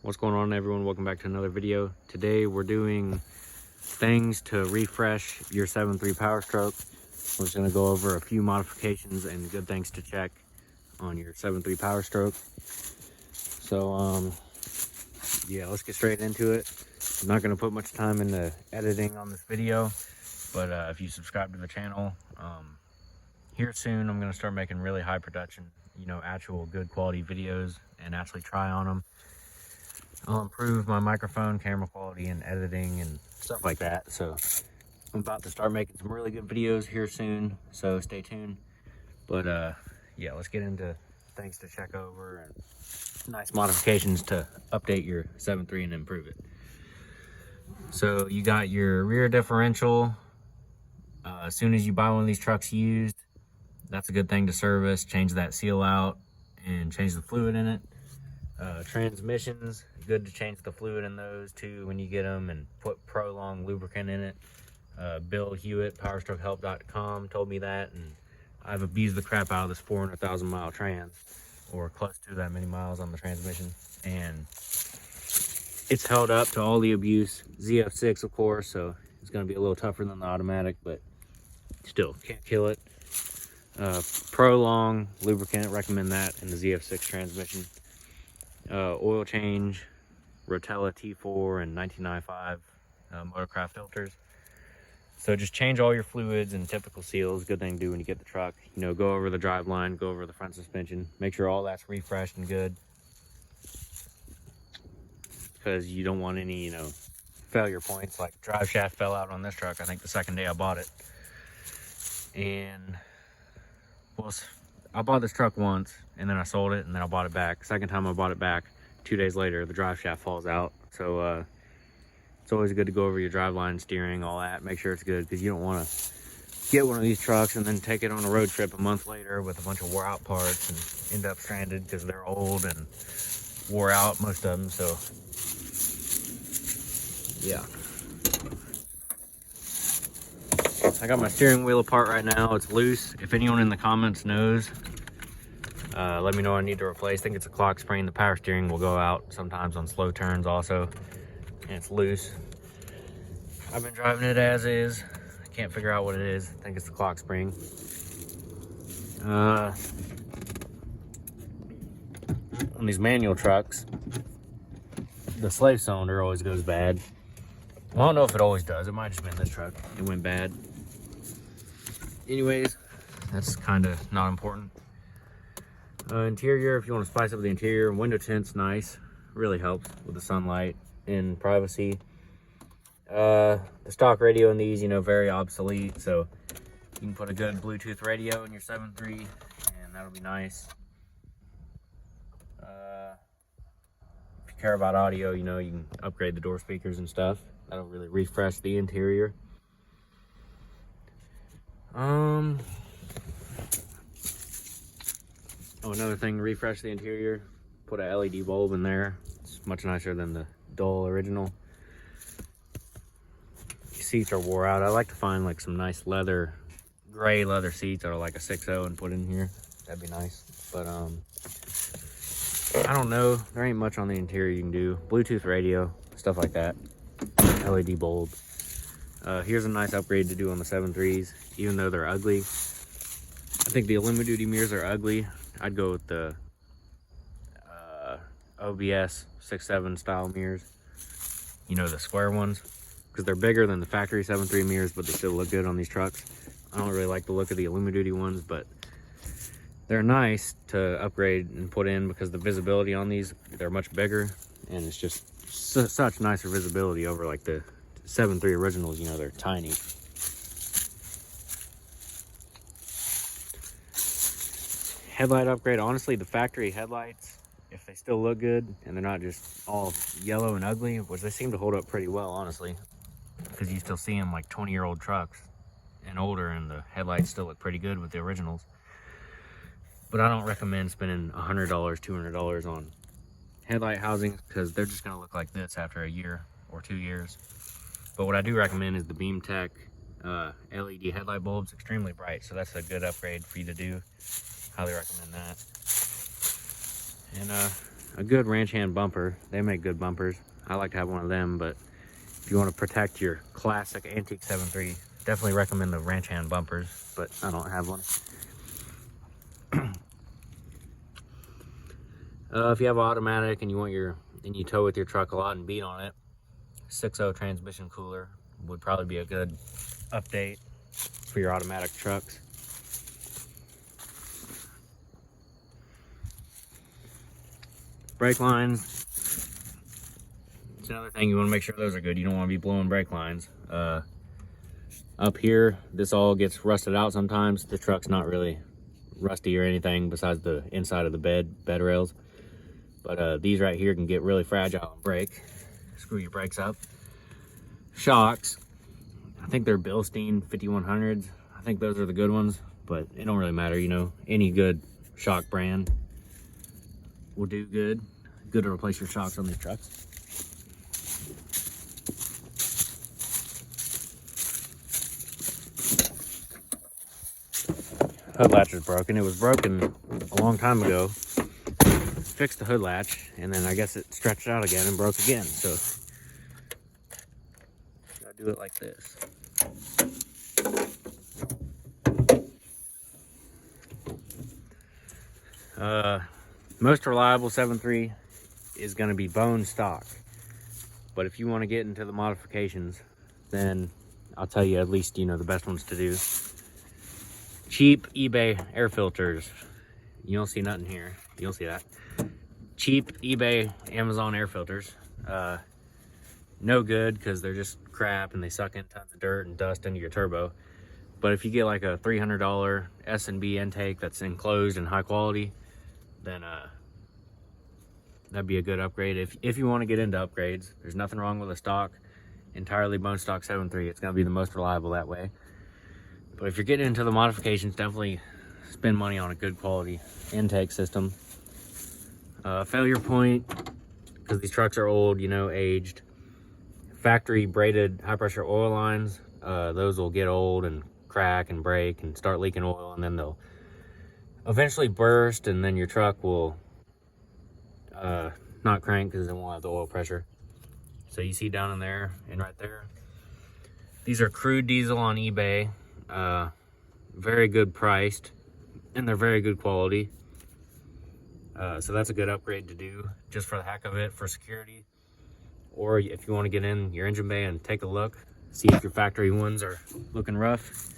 What's going on, everyone? Welcome back to another video. Today we're doing things to refresh your 7.3 Powerstroke. We're just going to go over a few modifications and good things to check on your 7.3 Powerstroke. So yeah, let's get straight into it. I'm not going to put much time into editing on this video, but if you subscribe to the channel, here soon I'm going to start making really high production, actual good quality videos and actually try on them. I'll improve my microphone, camera quality, and editing and stuff like that. So I'm about to start making some really good videos here soon, so stay tuned. But yeah, let's get into things to check over and nice modifications to update your 7.3 and improve it. So you got your rear differential. As soon as you buy one of these trucks used, that's a good thing to service. Change that seal out and change the fluid in it. Transmissions, good to change the fluid in those too when you get them, and put Prolong lubricant in it. Bill Hewitt, powerstrokehelp.com, told me that, and I've abused the crap out of this 400,000 mile trans, or close to that many miles on the transmission, and it's held up to all the abuse. ZF6, of course, so it's going to be a little tougher than the automatic, but still can't kill it. Prolong lubricant, recommend that in the ZF6 transmission. Oil change, Rotella T4 and 1995 Motorcraft filters. So just change all your fluids and typical seals. Good thing to do when you get the truck. Go over the drive line, go over the front suspension, make sure all that's refreshed and good, because you don't want any failure points. Like drive shaft fell out on this truck, I think the second day I bought it. And well, I bought this truck once, and then I sold it, and then I bought it back. Second time I bought it back, 2 days later, the drive shaft falls out. So it's always good to go over your drive line, steering, all that. Make sure it's good, because you don't want to get one of these trucks and then take it on a road trip a month later with a bunch of wore out parts and end up stranded because they're old and wore out, most of them. So yeah. I got my steering wheel apart right now. It's loose. If anyone in the comments knows, let me know I need to replace. I think it's a clock spring. The power steering will go out sometimes on slow turns also, and it's loose. I've been driving it as is. I can't figure out what it is. I think it's the clock spring. On these manual trucks, the slave cylinder always goes bad. Well, I don't know if it always does. It might just be in this truck. It went bad. Anyways, that's kind of not important. Interior, if you want to spice up the interior, window tint's nice. Really helps with the sunlight and privacy. The stock radio in these, very obsolete, so you can put a good Bluetooth radio in your 7.3, and that'll be nice. If you care about audio, you can upgrade the door speakers and stuff. That'll really refresh the interior. Another thing, refresh the interior. Put a LED bulb in there. It's much nicer than the dull original. These seats are wore out. I like to find like some nice leather, gray leather seats that are like a 6.0 and put in here. That'd be nice. But I don't know. There ain't much on the interior you can do. Bluetooth radio, stuff like that. LED bulb. Here's a nice upgrade to do on the 7.3s, even though they're ugly. I think the Illumi-Duty mirrors are ugly. I'd go with the OBS 6.7 style mirrors. The square ones, because they're bigger than the factory 7.3 mirrors, but they still look good on these trucks. I don't really like the look of the Illumi-Duty ones, but they're nice to upgrade and put in, because the visibility on these, they're much bigger, and it's just such nicer visibility over like the 7.3 originals. They're tiny. Headlight upgrade. Honestly, the factory headlights, if they still look good and they're not just all yellow and ugly, which they seem to hold up pretty well, honestly, because you still see them like 20-year-old trucks and older, and the headlights still look pretty good with the originals. But I don't recommend spending $100, $200 on headlight housings, because they're just going to look like this after a year or 2 years. But what I do recommend is the BeamTech LED headlight bulbs. Extremely bright, so that's a good upgrade for you to do. Highly recommend that. And a good ranch hand bumper. They make good bumpers. I like to have one of them, but if you want to protect your classic antique 7.3, definitely recommend the ranch hand bumpers, but I don't have one. If you have an automatic and you tow with your truck a lot and beat on it, 6.0 transmission cooler would probably be a good update for your automatic trucks. Brake lines, it's another thing. You want to make sure those are good. You don't want to be blowing brake lines. Up here, this all gets rusted out sometimes. The truck's not really rusty or anything besides the inside of the bed rails. But these right here can get really fragile and break. Screw your brakes up. Shocks, I think they're Bilstein 5100s. I think those are the good ones, but it don't really matter, you know. Any good shock brand will do good. Good to replace your shocks on these trucks. Hood latch is broken. It was broken a long time ago. Fixed the hood latch, and then I guess it stretched out again and broke again. So gotta do it like this. Most reliable 7.3 is going to be bone stock, but if you want to get into the modifications, then I'll tell you at least, you know, the best ones to do. Cheap eBay air filters. You don't see nothing here. You'll see that. Cheap eBay, Amazon air filters. No good because they're just crap and they suck in tons of dirt and dust into your turbo. But if you get like a $300 S&B intake that's enclosed and high quality, then that'd be a good upgrade. If you want to get into upgrades, there's nothing wrong with a stock, entirely bone stock 7.3. It's going to be the most reliable that way. But if you're getting into the modifications, definitely spend money on a good quality intake system. Failure point, because these trucks are old, you know, aged. Factory braided high pressure oil lines, those will get old and crack and break and start leaking oil, and then they'll eventually burst, and then your truck will not crank because it won't have the oil pressure. So you see down in there and right there, these are crude diesel on eBay. Very good priced, and they're very good quality. So that's a good upgrade to do just for the heck of it, for security. Or if you want to get in your engine bay and take a look, see if your factory ones are looking rough,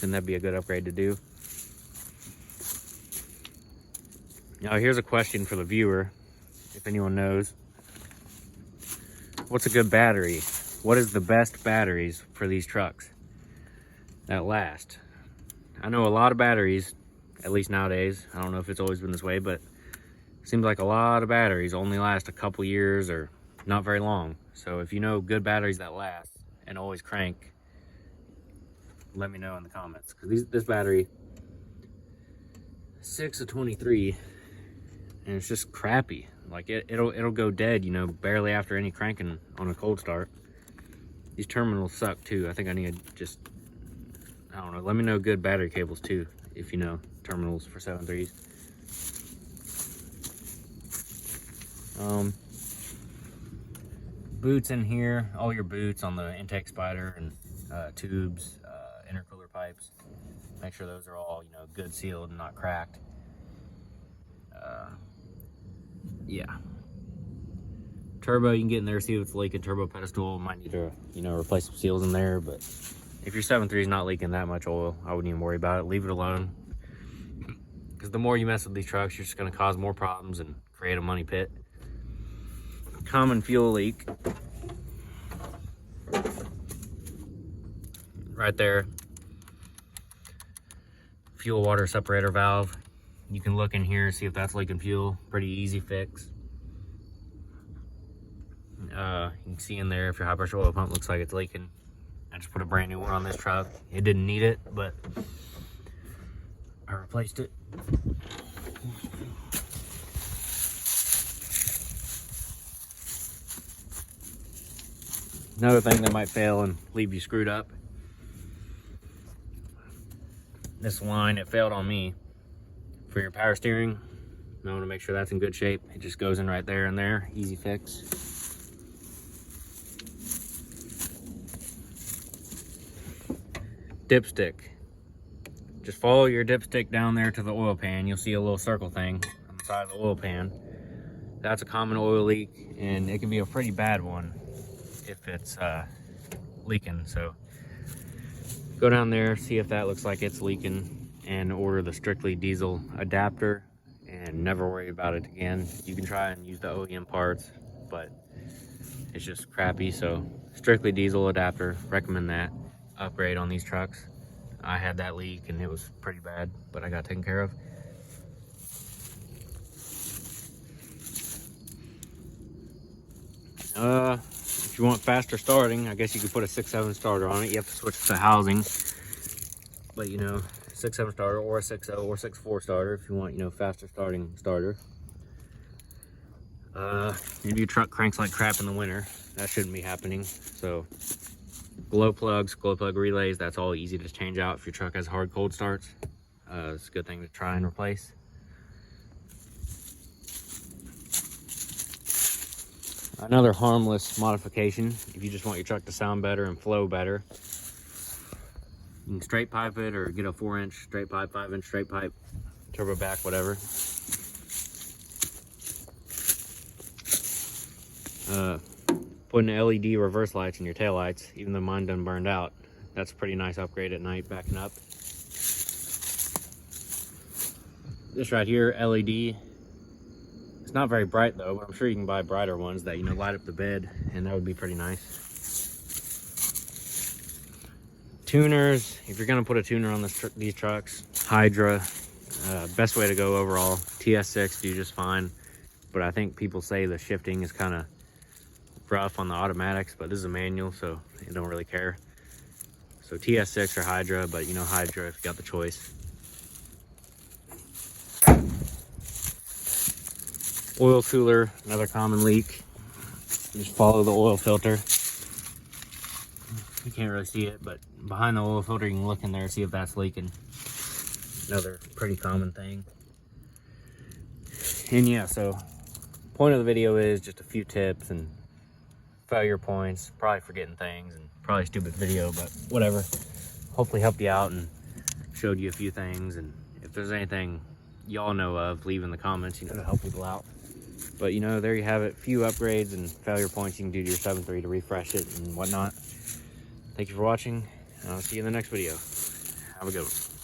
then that'd be a good upgrade to do. Now here's a question for the viewer, if anyone knows. What's a good battery? What is the best batteries for these trucks that last? I know a lot of batteries, at least nowadays. I don't know if it's always been this way, but it seems like a lot of batteries only last a couple years or not very long. So if you know good batteries that last and always crank, let me know in the comments. Because this battery, 6 of 23, and it's just crappy. Like it'll go dead, you know, barely after any cranking on a cold start. These terminals suck too. I think I need to just, I don't know, let me know good battery cables too, if you know terminals for 7.3s. Boots in here, all your boots on the intake spider and tubes, intercooler pipes. Make sure those are all, you know, good sealed and not cracked. Yeah. Turbo, you can get in there, see if it's leaking. Turbo pedestal, might need to, you know, replace some seals in there. But if your 7.3 is not leaking that much oil, I wouldn't even worry about it. Leave it alone. Because the more you mess with these trucks, you're just going to cause more problems and create a money pit. Common fuel leak. Right there. Fuel water separator valve. You can look in here, see if that's leaking fuel. Pretty easy fix. You can see in there if your high pressure oil pump looks like it's leaking. I just put a brand new one on this truck. It didn't need it, but I replaced it. Another thing that might fail and leave you screwed up. This line, it failed on me. For your power steering, I want to make sure that's in good shape. It just goes in right there and there. Easy fix. Dipstick. Just follow your dipstick down there to the oil pan. You'll see a little circle thing on the side of the oil pan. That's a common oil leak, and it can be a pretty bad one if it's leaking. So go down there, see if that looks like it's leaking, and order the strictly diesel adapter, and never worry about it again. You can try and use the OEM parts, but it's just crappy. So strictly diesel adapter, recommend that. Upgrade on these trucks. I had that leak and it was pretty bad, but I got taken care of. If you want faster starting, I guess you could put a 6.7 starter on it. You have to switch to housing, but you know, 6.7 starter or a 6.0 or 6.4 starter if you want, you know, faster starting starter. Maybe your truck cranks like crap in the winter. That shouldn't be happening. So glow plugs, glow plug relays, that's all easy to change out if your truck has hard cold starts. It's a good thing to try and replace. Another harmless modification, if you just want your truck to sound better and flow better, you can straight pipe it or get a 4-inch straight pipe, 5-inch straight pipe, turbo back, whatever. Putting LED reverse lights in your tail lights, even though mine done burned out. That's a pretty nice upgrade at night, backing up. This right here, LED. It's not very bright though, but I'm sure you can buy brighter ones that, you know, light up the bed, and that would be pretty nice. Tuners, if you're gonna put a tuner on these trucks, Hydra, best way to go overall. TS6 do just fine, but I think people say the shifting is kind of rough on the automatics, but this is a manual, so you don't really care. So TS6 or Hydra, but you know, Hydra if you got the choice. Oil cooler, another common leak. Just follow the oil filter. You can't really see it, but behind the oil filter you can look in there, see if that's leaking. Another pretty common thing. And yeah, so point of the video is just a few tips and failure points, probably forgetting things, and probably a stupid video, but whatever. Hopefully helped you out and showed you a few things, and if there's anything y'all know of, leave in the comments, you know, to help people out. But you know, there you have it, few upgrades and failure points you can do to your 7.3 to refresh it and whatnot. Thank you for watching, and I'll see you in the next video. Have a good one.